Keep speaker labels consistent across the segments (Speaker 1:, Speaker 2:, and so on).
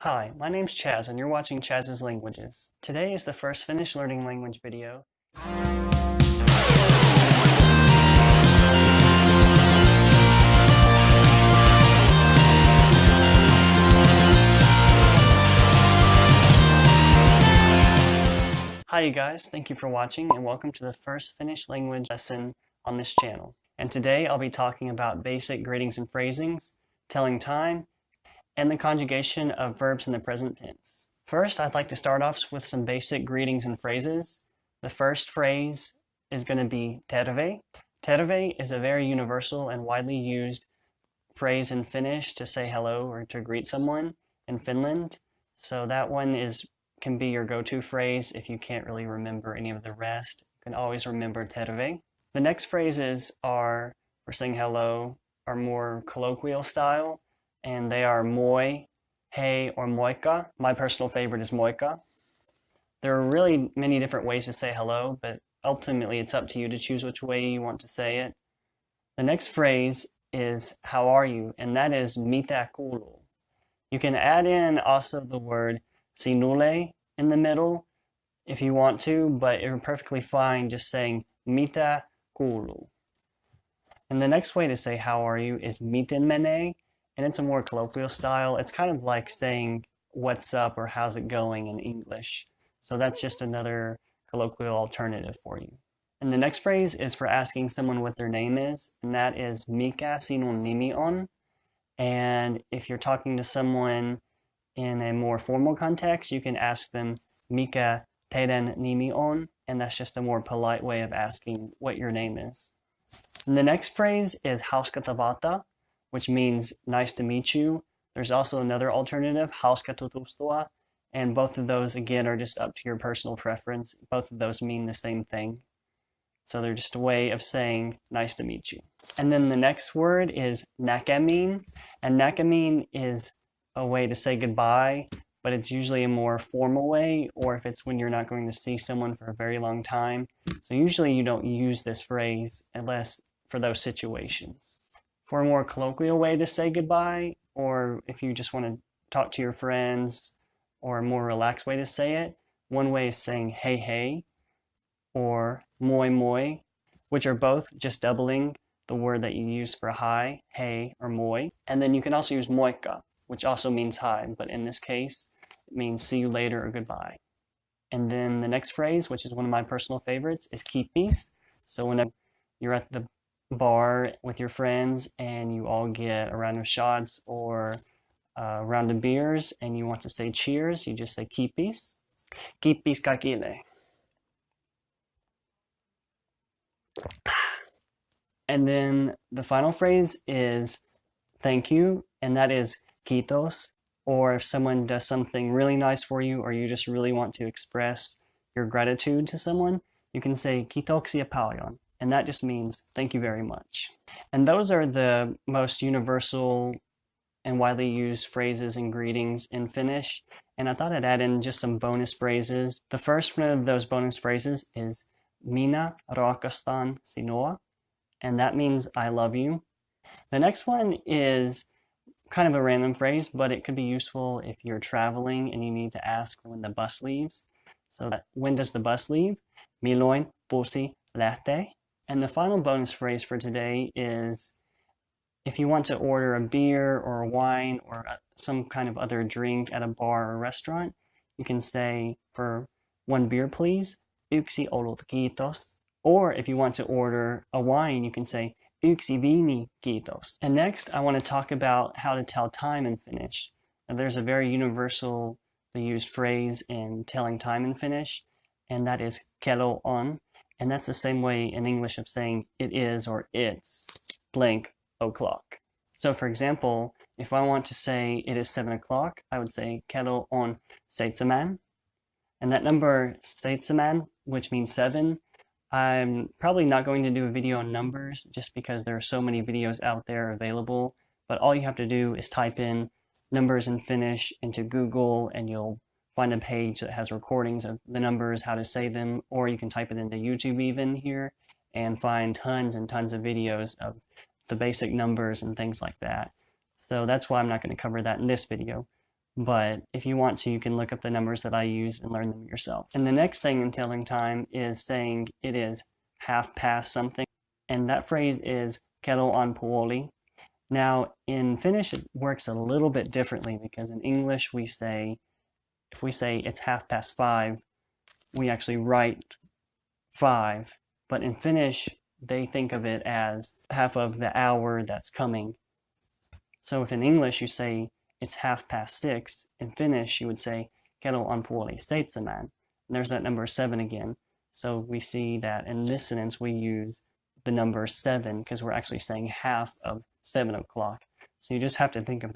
Speaker 1: Hi, my name's Chaz and you're watching Chaz's Languages. Today is the first Finnish learning language video. Hi you guys, thank you for watching and welcome to the first Finnish language lesson on this channel. And today I'll be talking about basic greetings and phrasings, telling time, and the conjugation of verbs in the present tense. First, I'd like to start off with some basic greetings and phrases. The first phrase is going to be terve. Terve is a very universal and widely used phrase in Finnish to say hello or to greet someone in Finland. So that one can be your go-to phrase if you can't really remember any of the rest. You can always remember terve. The next phrases for saying hello are more colloquial style, and they are moi, hey, or moikka. My personal favorite is moikka. There are really many different ways to say hello, but ultimately it's up to you to choose which way you want to say it. The next phrase is how are you, and that is mitä kuuluu. You can add in also the word sinulle in the middle if you want to, but you're perfectly fine just saying mitä kuuluu. And the next way to say how are you is miten menee, and it's a more colloquial style. It's kind of like saying what's up or how's it going in English. So that's just another colloquial alternative for you. And the next phrase is for asking someone what their name is, and that is mikä sinun nimi on. And if you're talking to someone in a more formal context, you can ask them mikä teidän nimi on, and that's just a more polite way of asking what your name is. And the next phrase is hauska tavata, which means nice to meet you. There's also another alternative, hauska tutustua, and both of those again are just up to your personal preference. Both of those mean the same thing. So they're just a way of saying nice to meet you. And then the next word is näkemiin, and näkemiin is a way to say goodbye, but it's usually a more formal way, or if it's when you're not going to see someone for a very long time. So usually you don't use this phrase unless for those situations. For a more colloquial way to say goodbye, or if you just want to talk to your friends, or a more relaxed way to say it, one way is saying hey hey, or moi moi, which are both just doubling the word that you use for hi, hey, or moi. And then you can also use moikka, which also means hi, but in this case, it means see you later or goodbye. And then the next phrase, which is one of my personal favorites, is kippis. So when you're at the bar with your friends and you all get a round of shots or a round of beers and you want to say cheers, you just say kippis. Kippis kaikille. And then the final phrase is thank you, and that is kiitos. Or if someone does something really nice for you, or you just really want to express your gratitude to someone, you can say kiitoksia paljon, and that just means thank you very much. And those are the most universal and widely used phrases and greetings in Finnish, and I thought I'd add in just some bonus phrases. The first one of those bonus phrases is minä rakastan sinua, and that means I love you. The next one is kind of a random phrase, but it could be useful if you're traveling and you need to ask when the bus leaves. So when does the bus leave? Milloin bussi lähtee? And the final bonus phrase for today is if you want to order a beer or a wine or some kind of other drink at a bar or restaurant, you can say for one beer please, yksi olut kiitos. Or if you want to order a wine, you can say yksi viini kiitos. And next, I want to talk about how to tell time in Finnish. Now, there's a very universally used phrase in telling time in Finnish, and that is kello on. And that's the same way in English of saying it is or it's blank o'clock. So for example, if I want to say it is 7 o'clock, I would say kello on seitsemän. And that number seitsemän, which means 7, I'm probably not going to do a video on numbers just because there are so many videos out there available, but all you have to do is type in numbers in Finnish into Google and you'll find a page that has recordings of the numbers, how to say them, or you can type it into YouTube even here and find tons and tons of videos of the basic numbers and things like that. So that's why I'm not going to cover that in this video. but if you want to, you can look up the numbers that I use and learn them yourself. And the next thing in telling time is saying it is half past something, and that phrase is kello on puoli. Now, in Finnish, it works a little bit differently because in English, if we say it's 5:30, we actually write 5. But in Finnish, they think of it as half of the hour that's coming. So if in English you say it's 6:30, in Finnish you would say kello on puoli seitsemän. And there's that number 7 again. So we see that in this sentence we use the number 7 because we're actually saying half of 7 o'clock. So you just have to think of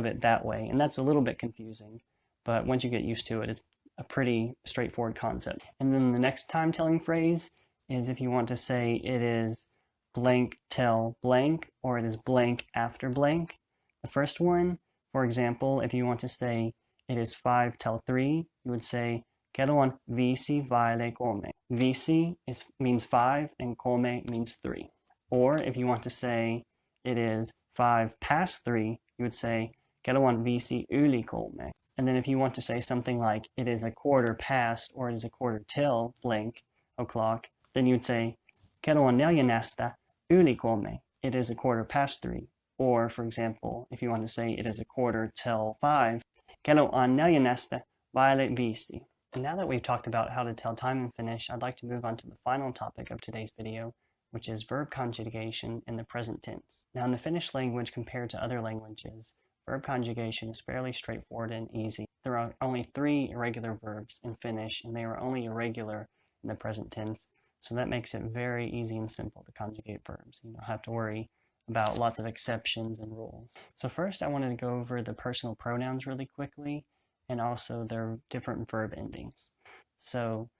Speaker 1: it that way. And that's a little bit confusing, but once you get used to it, it's a pretty straightforward concept. And then the next time telling phrase is if you want to say it is blank till blank, or it is blank after blank. The first one, for example, if you want to say it is 5 till 3, you would say kello on 5:03. Viisi means 5 and kolme means 3. Or if you want to say it is 3:05, you would say kello on 5:03. And then if you want to say something like it is 1/4 or it is 1/4 blank o'clock, then you would say kello on 4:03. It is 3:15. Or, for example, if you want to say it is 4:45, kello on 4:05. And now that we've talked about how to tell time in Finnish, I'd like to move on to the final topic of today's video, which is verb conjugation in the present tense. Now, in the Finnish language, compared to other languages, verb conjugation is fairly straightforward and easy. There are only 3 irregular verbs in Finnish, and they are only irregular in the present tense. So that makes it very easy and simple to conjugate verbs. You don't have to worry about lots of exceptions and rules. So first, I wanted to go over the personal pronouns really quickly, and also their different verb endings. So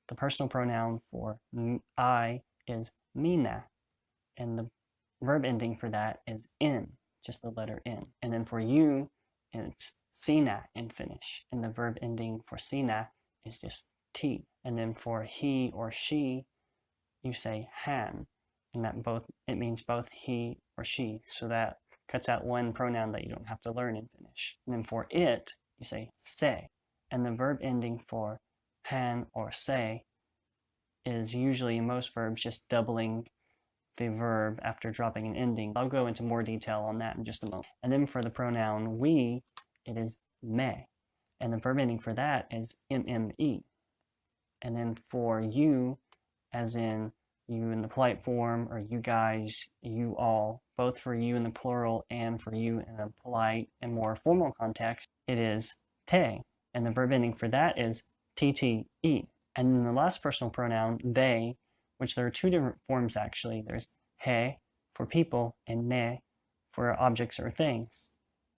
Speaker 1: the personal pronoun for I is minä, and the verb ending for that is in, just the letter N. And then for you, it's sinä in Finnish, and the verb ending for sinä is just T. And then for he or she, you say hän, and it means both he or she, so that cuts out one pronoun that you don't have to learn in Finnish. And then for it, you say se, and the verb ending for hän or se is usually in most verbs just doubling the verb after dropping an ending. I'll go into more detail on that in just a moment. And then for the pronoun we, it is me, and the verb ending for that is mme. And then for you, as in you in the polite form, or you guys, you all, both for you in the plural and for you in a polite and more formal context, it is te, and the verb ending for that is tte. And then the last personal pronoun, they, which there are 2 different forms actually. There's he for people and ne for objects or things.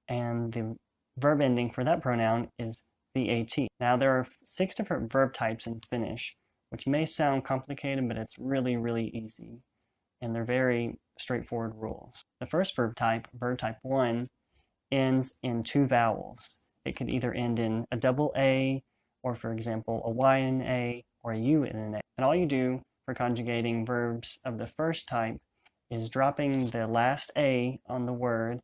Speaker 1: And the verb ending for that pronoun is vat. Now there are 6 different verb types in Finnish, which may sound complicated, but it's really, really easy. And they're very straightforward rules. The first verb type 1, ends in 2 vowels. It could either end in a double A, or for example, a Y in an A, or a U in an A. And all you do for conjugating verbs of the first type is dropping the last A on the word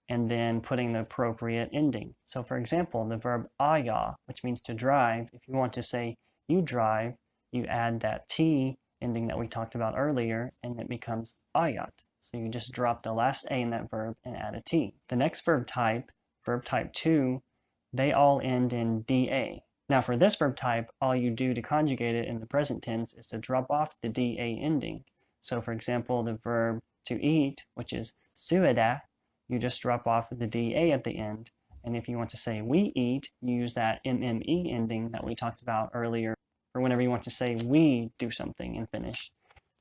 Speaker 1: and then putting the appropriate ending. So for example, the verb aja, which means to drive, if you want to say you drive, you add that T ending that we talked about earlier, and it becomes ajat. So you just drop the last A in that verb and add a T. The next verb type 2, they all end in DA. Now for this verb type, all you do to conjugate it in the present tense is to drop off the DA ending. So for example, the verb to eat, which is syödä, you just drop off the DA at the end. And if you want to say we eat, you use that MME ending that we talked about earlier, or whenever you want to say we do something in Finnish.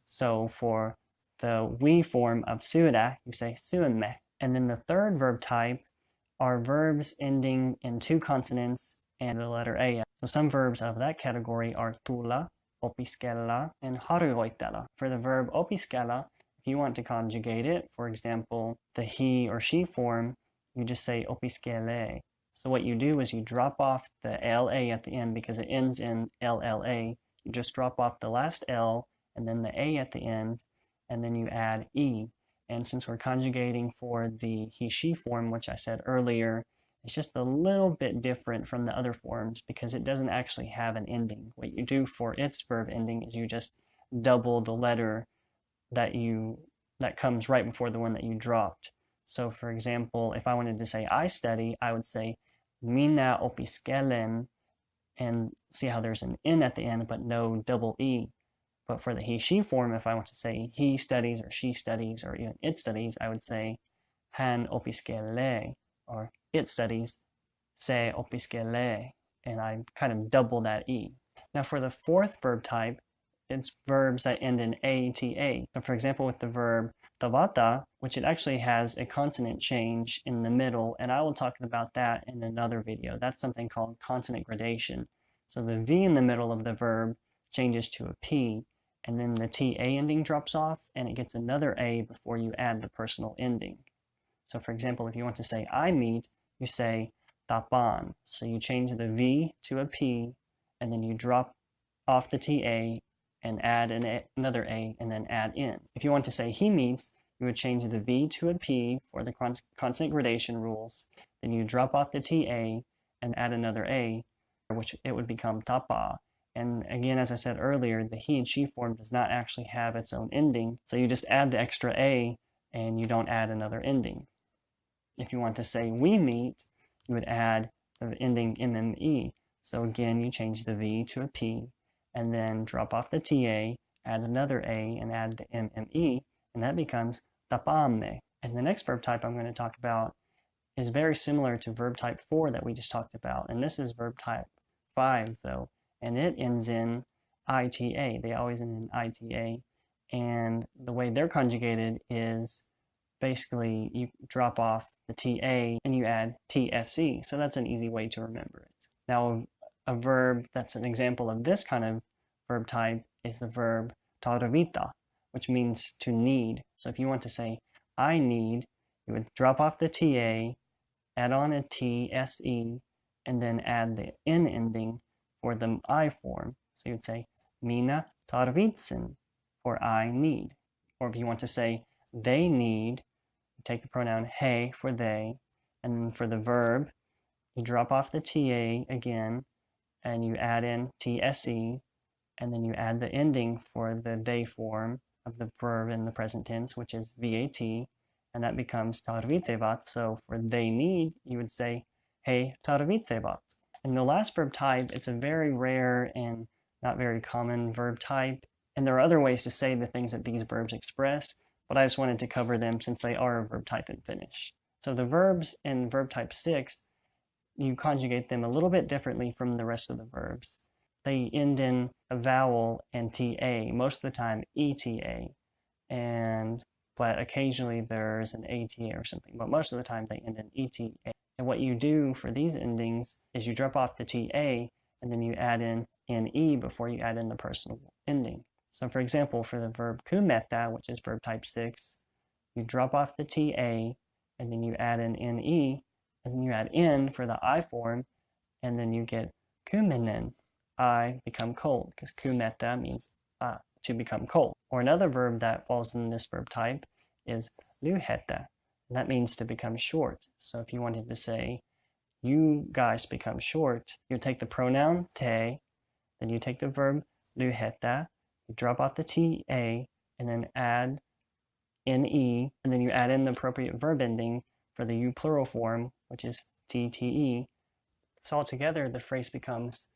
Speaker 1: So for the we form of syödä, you say syömme. And then the third verb type are verbs ending in 2 consonants and the letter A. So some verbs of that category are tulla, opiskella, and harjoitella. For the verb opiskella, if you want to conjugate it, for example, the he or she form, you just say opiskelee. So what you do is you drop off the LA at the end because it ends in LLA. You just drop off the last L and then the A at the end, and then you add E. And since we're conjugating for the he, she form, which I said earlier It's just a little bit different from the other forms because it doesn't actually have an ending. What you do for its verb ending is you just double the letter that comes right before the one that you dropped. So for example, if I wanted to say I study, I would say Mina opiskelen, and see how there's an N at the end, but no double E. But for the he, she form, if I want to say he studies or she studies or even it studies, I would say han opiskele, or it studies se opiskele, and I kind of double that E. Now for the fourth verb type, it's verbs that end in ata. So for example, with the verb tavata, which it actually has a consonant change in the middle, and I will talk about that in another video. That's something called consonant gradation. So the V in the middle of the verb changes to a P, and then the TA ending drops off, and it gets another A before you add the personal ending. So for example, if you want to say I meet, you say tapan. So you change the V to a P, and then you drop off the TA and add another A and then add in. If you want to say he meets, you would change the V to a P for the consonant gradation rules. Then you drop off the TA and add another A, which it would become tapa. And again, as I said earlier, the he and she form does not actually have its own ending. So you just add the extra A and you don't add another ending. If you want to say we meet, you would add the ending mme. So again, you change the V to a P, and then drop off the TA, add another A, and add the mme, and that becomes tapame. And the next verb type I'm going to talk about is very similar to verb type 4 that we just talked about, and this is verb type 5 though, and it ends in ita. They always end in ita, and the way they're conjugated is basically you drop off the TA and you add tsc, so that's an easy way to remember it. Now a verb that's an example of this kind of verb type is the verb tarvita, which means to need. So if you want to say I need, you would drop off the TA, add on a TSE, and then add the N ending for the I form. So you'd say mina tarvitsen, for I need. Or if you want to say they need, you take the pronoun he for they, and for the verb, you drop off the TA again, and you add in TSE, and then you add the ending for the they form of the verb in the present tense, which is VAT, and that becomes tarvitsevat. So for they need, you would say hey tarvitsevat. And the last verb type, it's a very rare and not very common verb type, and there are other ways to say the things that these verbs express, but I just wanted to cover them since they are a verb type in Finnish. So the verbs in verb type 6, you conjugate them a little bit differently from the rest of the verbs. They end in a vowel and TA, most of the time ETA, but occasionally there's an ATA or something, but most of the time they end in ETA. And what you do for these endings is you drop off the TA and then you add in NE before you add in the personal ending. So for example, for the verb kumeta, which is verb type 6, you drop off the TA and then you add in NE, and then you add in for the I form, and then you get kumenen, I become cold, because kumeta means to become cold. Or another verb that falls in this verb type is lyheta, and that means to become short. So if you wanted to say, you guys become short, you take the pronoun te, then you take the verb lyheta, you drop off the TA, and then add ne, and then you add in the appropriate verb ending for the you plural form, which is tte. So altogether, the phrase becomes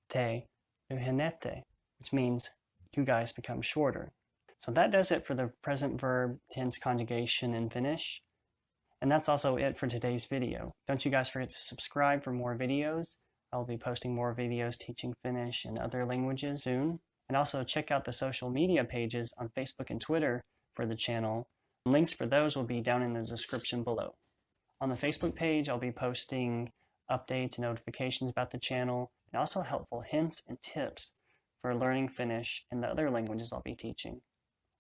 Speaker 1: te lyhenete, which means you guys become shorter. So that does it for the present verb tense conjugation in Finnish. And that's also it for today's video. Don't you guys forget to subscribe for more videos. I'll be posting more videos teaching Finnish and other languages soon. And also check out the social media pages on Facebook and Twitter for the channel. Links for those will be down in the description below. On the Facebook page, I'll be posting updates and notifications about the channel, and also helpful hints and tips for learning Finnish and the other languages I'll be teaching.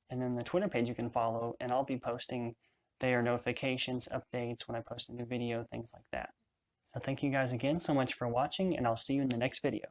Speaker 1: And then the Twitter page you can follow, and I'll be posting their notifications, updates when I post a new video, things like that. So thank you guys again so much for watching, and I'll see you in the next video.